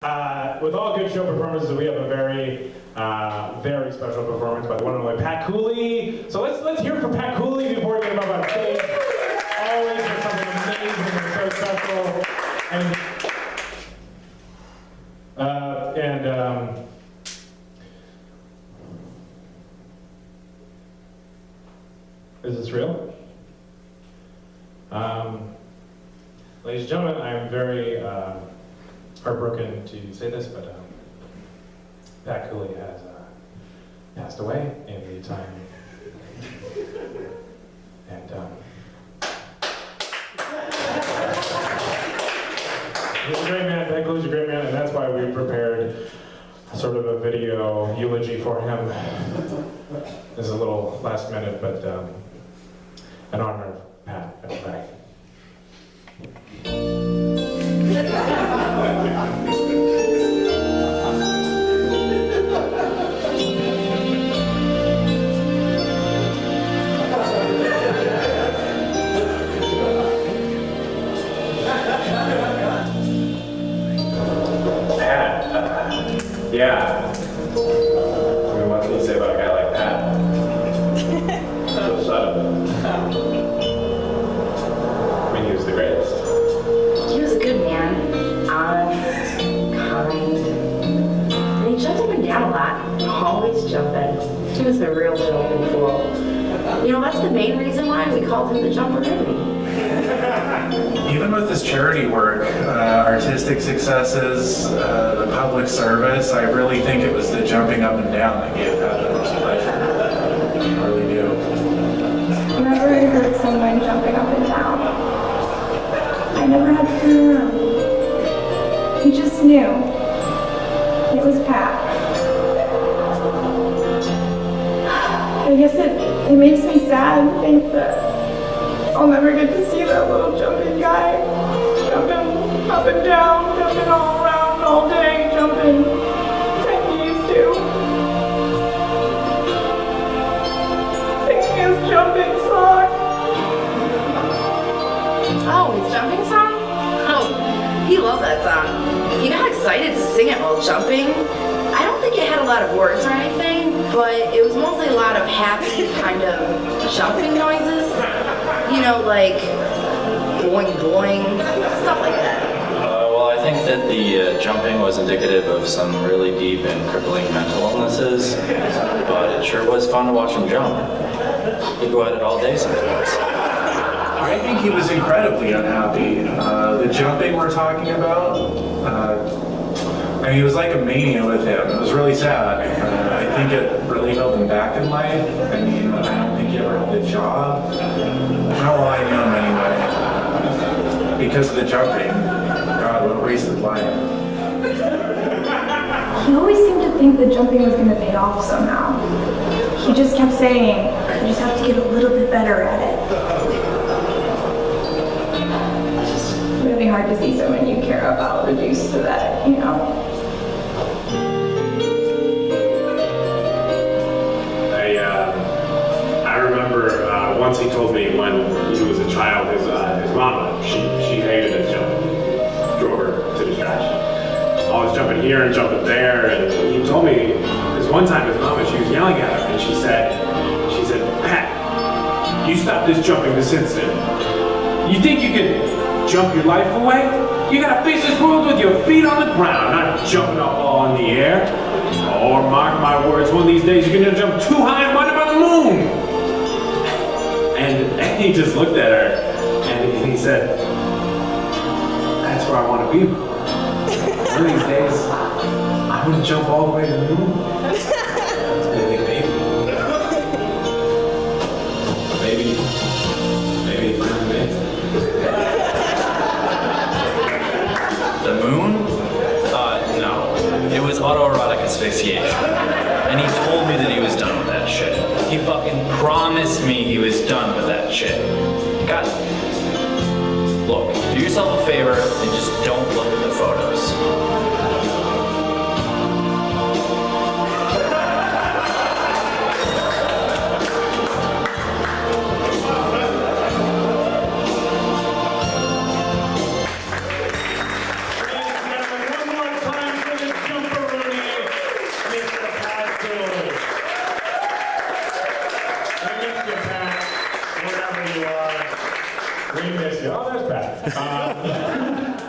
With all good show performances, we have a very, very special performance by the one and only Pat Kewley. So let's hear from Pat Kewley before we get him up on stage. Always for something amazing and so special. Is this real? Ladies and gentlemen, I'm very heartbroken to say this, but Pat Kewley has passed away in the time. And he's a great man. Pat Kewley's a great man, and that's why we prepared sort of a video eulogy for him. This is a little last minute, but in honor of Pat at the back. Yeah. I mean, what can you say about a guy like Pat? So sudden. I mean, he was the greatest. He was a good man. Honest, kind. And he jumped up and down a lot. Always jumping. He was a real jumping fool. You know, that's the main reason why we called him the Jumper Baby. Even with his charity work, artistic successes, the public service, I really think it was the jumping up and down that gave Pat the most pleasure. I really do. Whenever I heard someone jumping up and down, I never had to turn around. He just knew. It was Pat. I guess it makes me sad to think that I'll never get to see that little jumping guy, jumping up and down, jumping all around all day, jumping like he used to. Singing his jumping song. Oh, his jumping song? Oh, he loved that song. He got excited to sing it while jumping. I don't think it had a lot of words or anything, but it was mostly a lot of happy kind of jumping noises. You know, like boing boing, stuff like that. Well, I think that the jumping was indicative of some really deep and crippling mental illnesses, but it sure was fun to watch him jump. He'd go at it all day sometimes. I think he was incredibly unhappy. The jumping we're talking about, I mean, it was like a mania with him. It was really sad. I think it really held him back in life. I mean, I don't think he ever had a job. Not while I knew him anyway. Because of the jumping. God, what a wasted life. He always seemed to think the jumping was going to pay off somehow. He just kept saying, you just have to get a little bit better at it. It's just really hard to see someone you care about reduced to that, you know? I remember once he told me when he was a child, his mama, she hated his jumping. Drove her to the trash. Always jumping here and jumping there, and he told me this one time his mama, she was yelling at him, and she said, Pat, you stop this jumping this instant. You think you can jump your life away? You gotta face this world with your feet on the ground, not jumping up all in the air. Or mark my words, one of these days you're gonna jump too high and wind up on the moon. And he just looked at her and he said, that's where I want to be. One of these days, I'm gonna jump all the way to the moon. And I think maybe he finally made it. The moon? No. It was autoerotic asphyxiation. And he told me that he was done with that shit. He fucking promised me he was done with that shit. God, look, do yourself a favor and just don't look at the photos. One more time. We miss you. Oh, that's bad.